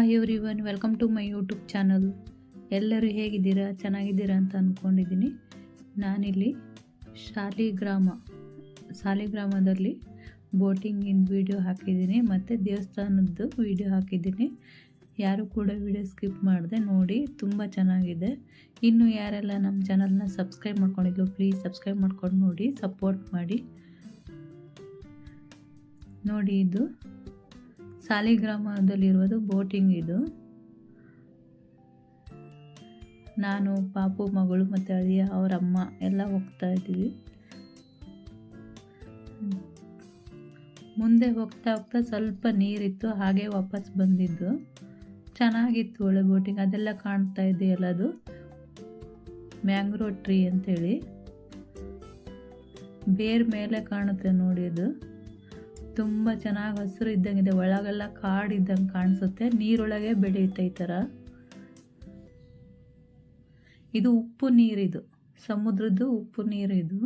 Hi everyone, welcome to my YouTube channel. ಎಲ್ಲರೂ ಹೇಗಿದ್ದೀರಾ? ಚೆನ್ನಾಗಿದ್ದೀರಾ ಅಂತ ಅಂದ್ಕೊಂಡಿದ್ದೀನಿ. ನಾನಿಲ್ಲಿ ಸಾಲಿಗ್ರಾಮದಲ್ಲಿ ಬೋಟಿಂಗಿನ ವಿಡಿಯೋ ಹಾಕಿದ್ದೀನಿ ಮತ್ತು ದೇವಸ್ಥಾನದ್ದು ವಿಡಿಯೋ ಹಾಕಿದ್ದೀನಿ. ಯಾರು ಕೂಡ ವಿಡಿಯೋ ಸ್ಕಿಪ್ ಮಾಡಿದೆ ನೋಡಿ, ತುಂಬ ಚೆನ್ನಾಗಿದೆ. ಇನ್ನು ಯಾರೆಲ್ಲ ನಮ್ಮ ಚಾನಲ್ನ ಸಬ್ಸ್ಕ್ರೈಬ್ ಮಾಡ್ಕೊಂಡಿದ್ರು ಪ್ಲೀಸ್ ಸಬ್ಸ್ಕ್ರೈಬ್ ಮಾಡ್ಕೊಂಡು ನೋಡಿ, ಸಪೋರ್ಟ್ ಮಾಡಿ. ನೋಡಿ, ಇದು ಸಾಲಿಗ್ರಾಮದಲ್ಲಿರುವುದು ಬೋಟಿಂಗ್. ಇದು ನಾನು, ಪಾಪು, ಮಗಳು ಮತ್ತು ಅಳಿಯ, ಅವರ ಅಮ್ಮ ಎಲ್ಲ ಹೋಗ್ತಾ ಇದ್ದೀವಿ. ಮುಂದೆ ಹೋಗ್ತಾ ಸ್ವಲ್ಪ ನೀರಿತ್ತು, ಹಾಗೆ ವಾಪಸ್ ಬಂದಿದ್ದು. ಚೆನ್ನಾಗಿತ್ತು, ಒಳ್ಳೆ ಬೋಟಿಂಗ್. ಅದೆಲ್ಲ ಕಾಣ್ತಾ ಇದೆಯಲ್ಲ, ಅದು ಮ್ಯಾಂಗ್ರೋವ್ ಟ್ರೀ ಅಂತೇಳಿ ಬೇರ್ ಮೇಲೆ ಕಾಣುತ್ತೆ ನೋಡಿ. ಅದು ತುಂಬ ಚೆನ್ನಾಗಿ ಹಸಿರು ಇದ್ದಂಗಿದೆ, ಒಳಗೆಲ್ಲ ಕಾಡಿದ್ದಂಗೆ ಕಾಣಿಸುತ್ತೆ, ನೀರೊಳಗೆ ಬೆಳೆಯುತ್ತೆ ಈ ಥರ. ಇದು ಉಪ್ಪು ನೀರಿದು, ಸಮುದ್ರದ್ದು ಉಪ್ಪು ನೀರು. ಇದು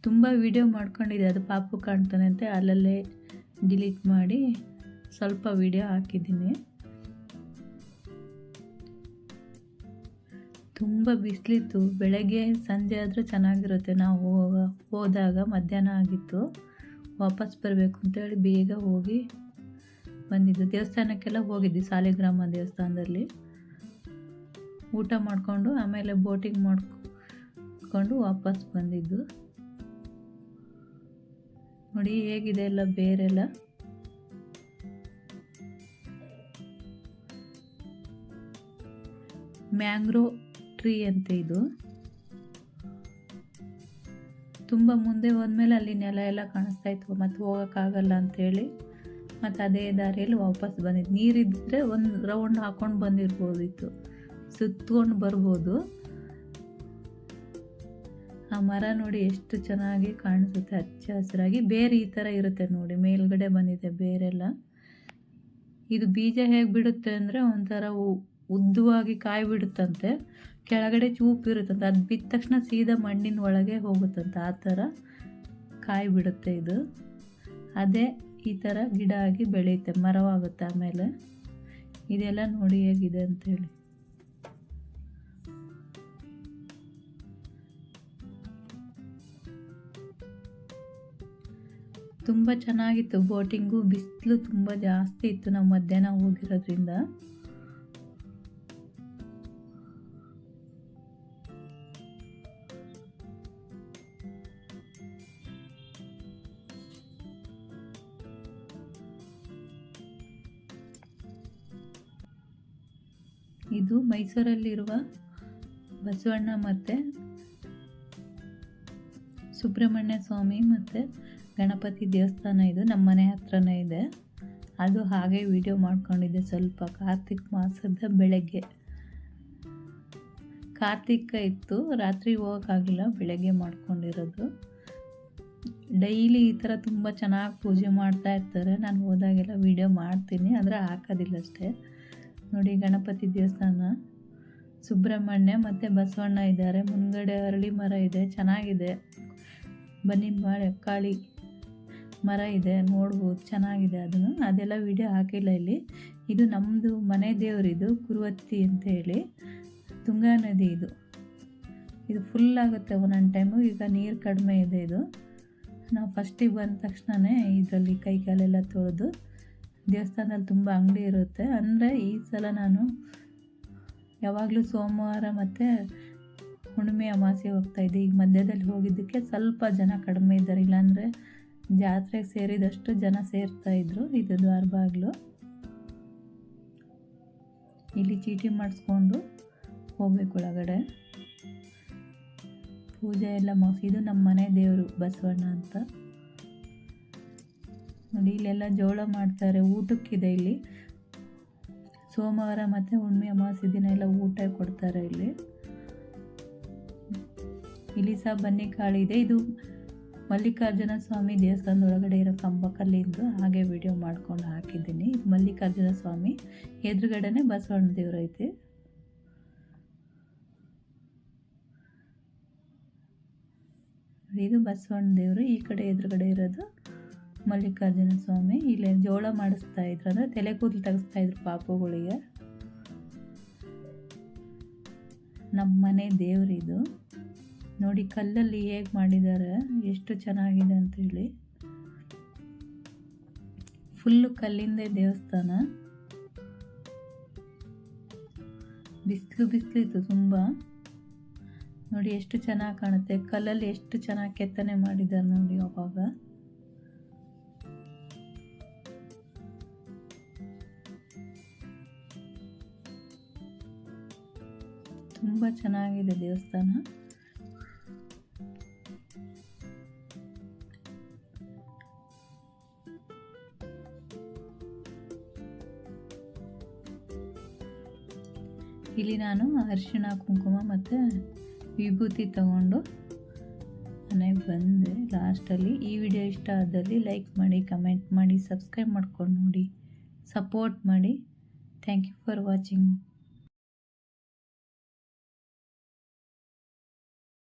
ತುಂಬ ವಿಡಿಯೋ ಮಾಡ್ಕೊಂಡಿದೆ, ಅದು ಪಾಪು ಕಾಣ್ತಾನೆ ಅಂತ ಅಲ್ಲಲ್ಲೇ ಡಿಲೀಟ್ ಮಾಡಿ ಸ್ವಲ್ಪ ವಿಡಿಯೋ ಹಾಕಿದ್ದೀನಿ. ತುಂಬ ಬಿಸಿಲಿತ್ತು, ಬೆಳಗ್ಗೆ ಸಂಜೆ ಆದರೆ ಚೆನ್ನಾಗಿರುತ್ತೆ. ನಾವು ಹೋದಾಗ ಮಧ್ಯಾಹ್ನ ಆಗಿತ್ತು, ವಾಪಸ್ ಬರಬೇಕು ಅಂತೇಳಿ ಬೇಗ ಹೋಗಿ ಬಂದಿದ್ದು. ದೇವಸ್ಥಾನಕ್ಕೆಲ್ಲ ಹೋಗಿದ್ವಿ, ಸಾಲಿಗ್ರಾಮ ದೇವಸ್ಥಾನದಲ್ಲಿ ಊಟ ಮಾಡಿಕೊಂಡು ಆಮೇಲೆ ಬೋಟಿಂಗ್ ಮಾಡಿಕೊಂಡು ವಾಪಸ್ ಬಂದಿದ್ದು. ನೋಡಿ ಹೇಗಿದೆ ಎಲ್ಲ ಬೇರೆಲ್ಲ. ಮ್ಯಾಂಗ್ರೋವ್ ಟ್ರೀ ಅಂತ ಇದು. ತುಂಬ ಮುಂದೆ ಹೋದ್ಮೇಲೆ ಅಲ್ಲಿ ನೆಲ ಎಲ್ಲ ಕಾಣಿಸ್ತಾ ಇತ್ತು, ಮತ್ತು ಹೋಗೋಕ್ಕಾಗಲ್ಲ ಅಂಥೇಳಿ ಮತ್ತು ಅದೇ ದಾರಿಯಲ್ಲಿ ವಾಪಸ್ ಬಂದಿದ್ದು. ನೀರಿದ್ದರೆ ಒಂದು ರೌಂಡ್ ಹಾಕ್ಕೊಂಡು ಬಂದಿರ್ಬೋದಿತ್ತು, ಸುತ್ಕೊಂಡು ಬರ್ಬೋದು. ಆ ಮರ ನೋಡಿ ಎಷ್ಟು ಚೆನ್ನಾಗಿ ಕಾಣಿಸುತ್ತೆ, ಹಚ್ಚ ಹಸಿರಾಗಿ. ಬೇರೆ ಈ ಥರ ಇರುತ್ತೆ ನೋಡಿ, ಮೇಲ್ಗಡೆ ಬಂದಿದೆ ಬೇರೆಲ್ಲ. ಇದು ಬೀಜ ಹೇಗೆ ಬಿಡುತ್ತೆ ಅಂದರೆ ಒಂಥರ ಉದ್ದವಾಗಿ ಕಾಯಿ ಬಿಡುತ್ತಂತೆ, ಕೆಳಗಡೆ ಚೂಪ್ ಇರುತ್ತಂತೆ. ಅದು ಬಿದ್ದ ತಕ್ಷಣ ಸೀದಾ ಮಣ್ಣಿನ ಒಳಗೆ ಹೋಗುತ್ತಂತೆ, ಆ ಥರ ಕಾಯಿ ಬಿಡುತ್ತೆ ಇದು. ಅದೇ ಈ ಥರ ಗಿಡ ಆಗಿ ಬೆಳೆಯುತ್ತೆ, ಮರವಾಗುತ್ತೆ ಆಮೇಲೆ. ಇದೆಲ್ಲ ನೋಡಿ ಹೇಗಿದೆ ಅಂಥೇಳಿ. ತುಂಬ ಚೆನ್ನಾಗಿತ್ತು ಬೋಟಿಂಗು. ಬಿಸಿಲು ತುಂಬ ಜಾಸ್ತಿ ಇತ್ತು, ನಾವು ಮಧ್ಯಾಹ್ನ ಹೋಗಿರೋದ್ರಿಂದ. ಇದು ಮೈಸೂರಲ್ಲಿರುವ ಬಸವಣ್ಣ ಮತ್ತು ಸುಬ್ರಹ್ಮಣ್ಯ ಸ್ವಾಮಿ ಮತ್ತು ಗಣಪತಿ ದೇವಸ್ಥಾನ. ಇದು ನಮ್ಮ ಮನೆ ಹತ್ರನೇ ಇದೆ. ಅದು ಹಾಗೆ ವಿಡಿಯೋ ಮಾಡ್ಕೊಂಡಿದ್ದೆ ಸ್ವಲ್ಪ. ಕಾರ್ತಿಕ್ ಮಾಸದ ಬೆಳಗ್ಗೆ, ಕಾರ್ತಿಕ ಇತ್ತು, ರಾತ್ರಿ ಹೋಗೋಕ್ಕಾಗಲಿಲ್ಲ, ಬೆಳಗ್ಗೆ ಮಾಡ್ಕೊಂಡಿರೋದು. ಡೈಲಿ ಈ ಥರ ತುಂಬ ಚೆನ್ನಾಗಿ ಪೂಜೆ ಮಾಡ್ತಾ ಇರ್ತಾರೆ. ನಾನು ಹೋದಾಗೆಲ್ಲ ವಿಡಿಯೋ ಮಾಡ್ತೀನಿ, ಆದರೆ ಹಾಕೋದಿಲ್ಲ ಅಷ್ಟೇ. ನೋಡಿ, ಗಣಪತಿ ದೇವಸ್ಥಾನ, ಸುಬ್ರಹ್ಮಣ್ಯ ಮತ್ತು ಬಸವಣ್ಣ ಇದ್ದಾರೆ. ಮುಂದ್ಗಡೆ ಅರಳಿ ಮರ ಇದೆ, ಚೆನ್ನಾಗಿದೆ. ಬನ್ನಿ ಕಾಳಿ ಮರ ಇದೆ, ನೋಡ್ಬೋದು, ಚೆನ್ನಾಗಿದೆ. ಅದೆಲ್ಲ ವಿಡಿಯೋ ಹಾಕಿಲ್ಲ ಇಲ್ಲಿ. ಇದು ನಮ್ಮದು ಮನೆ ದೇವರಿದು, ಕುರುವತ್ತಿ ಅಂತ ಹೇಳಿ, ತುಂಗಾ ನದಿ. ಇದು ಫುಲ್ ಆಗುತ್ತೆ ಒಂದೊಂದು ಟೈಮು. ಈಗ ನೀರು ಕಡಿಮೆ ಇದೆ. ಇದು ನಾವು ಫಸ್ಟಿಗೆ ಬಂದ ತಕ್ಷಣವೇ ಇದರಲ್ಲಿ ಕೈ ಕಾಲೆಲ್ಲ ತೊಳೆದು, ದೇವಸ್ಥಾನದಲ್ಲಿ ತುಂಬ ಅಂಗಡಿ ಇರುತ್ತೆ. ಅಂದರೆ ಈ ಸಲ ನಾನು ಯಾವಾಗಲೂ ಸೋಮವಾರ ಮತ್ತು ಹುಣ್ಣಿಮೆ ಅಮಾವಾಸ್ಯೆ ಹೋಗ್ತಾಯಿದ್ದೆ. ಈಗ ಮಧ್ಯದಲ್ಲಿ ಹೋಗಿದ್ದಕ್ಕೆ ಸ್ವಲ್ಪ ಜನ ಕಡಿಮೆ ಇದ್ದಾರೆ, ಇಲ್ಲಾಂದರೆ ಜಾತ್ರೆಗೆ ಸೇರಿದಷ್ಟು ಜನ ಸೇರ್ತಾಯಿದ್ರು. ಇದು ದ್ವಾರ ಬಾಗಿಲು. ಇಲ್ಲಿ ಚೀಟಿ ಮಾಡಿಸ್ಕೊಂಡು ಹೋಗ್ಬೇಕು ಒಳಗಡೆ. ಪೂಜೆ ಎಲ್ಲ ಮುಗಿಸಿ, ಇದು ನಮ್ಮ ಮನೆ ದೇವರು ಬಸವಣ್ಣ ಅಂತ. ನೋಡಿ, ಇಲ್ಲೆಲ್ಲ ಜೋಳ ಮಾಡ್ತಾರೆ, ಊಟಕ್ಕಿದೆ ಇಲ್ಲಿ. ಸೋಮವಾರ ಮತ್ತು ಹುಣ್ಣಿಮೆ ಅಮಾವಾಸ್ಯೆ ದಿನ ಎಲ್ಲ ಊಟ ಕೊಡ್ತಾರೆ ಇಲ್ಲಿ ಸಹ ಬನ್ನಿ ಕಾಳಿ ಇದೆ. ಇದು ಮಲ್ಲಿಕಾರ್ಜುನ ಸ್ವಾಮಿ ದೇವಸ್ಥಾನದ ಒಳಗಡೆ ಇರೋ ಕಂಬಕಲ್ಲಿಂದು ಹಾಗೆ ವಿಡಿಯೋ ಮಾಡ್ಕೊಂಡು ಹಾಕಿದ್ದೀನಿ. ಇದು ಮಲ್ಲಿಕಾರ್ಜುನ ಸ್ವಾಮಿ, ಎದುರುಗಡೆನೆ ಬಸವಣ್ಣ ದೇವರು ಐತೆ. ಇದು ಬಸವಣ್ಣ ದೇವರು, ಈ ಕಡೆ ಎದುರುಗಡೆ ಇರೋದು ಮಲ್ಲಿಕಾರ್ಜುನ ಸ್ವಾಮಿ. ಇಲ್ಲೇ ಜೋಳ ಮಾಡಿಸ್ತಾ ಇದ್ರು, ಅಂದರೆ ತಲೆ ಕೂದಲು ತೆಗೆಸ್ತಾ ಇದ್ರು ಪಾಪುಗಳಿಗೆ. ನಮ್ಮ ಮನೆ ದೇವರಿದು ನೋಡಿ, ಕಲ್ಲಲ್ಲಿ ಹೇಗೆ ಮಾಡಿದ್ದಾರೆ, ಎಷ್ಟು ಚೆನ್ನಾಗಿದೆ ಅಂತೇಳಿ. ಫುಲ್ಲು ಕಲ್ಲಿಂದೇ ದೇವಸ್ಥಾನ. ಬಿಸಿಲು ಇತ್ತು ತುಂಬ. ನೋಡಿ ಎಷ್ಟು ಚೆನ್ನಾಗಿ ಕಾಣುತ್ತೆ, ಕಲ್ಲಲ್ಲಿ ಎಷ್ಟು ಚೆನ್ನಾಗಿ ಕೆತ್ತನೆ ಮಾಡಿದ್ದಾರೆ ನೋಡಿ. ಅವಾಗ ತುಂಬ ಚೆನ್ನಾಗಿದೆ ದೇವಸ್ಥಾನ. ಇಲ್ಲಿ ನಾನು ಅರಿಶಿಣ ಕುಂಕುಮ ಮತ್ತು ವಿಭೂತಿ ತಗೊಂಡು ಮನೆಗೆ ಬಂದೆ ಲಾಸ್ಟಲ್ಲಿ. ಈ ವಿಡಿಯೋ ಇಷ್ಟ ಆದಲ್ಲಿ ಲೈಕ್ ಮಾಡಿ, ಕಮೆಂಟ್ ಮಾಡಿ, ಸಬ್ಸ್ಕ್ರೈಬ್ ಮಾಡ್ಕೊಂಡು ನೋಡಿ, ಸಪೋರ್ಟ್ ಮಾಡಿ. Thank you for watching.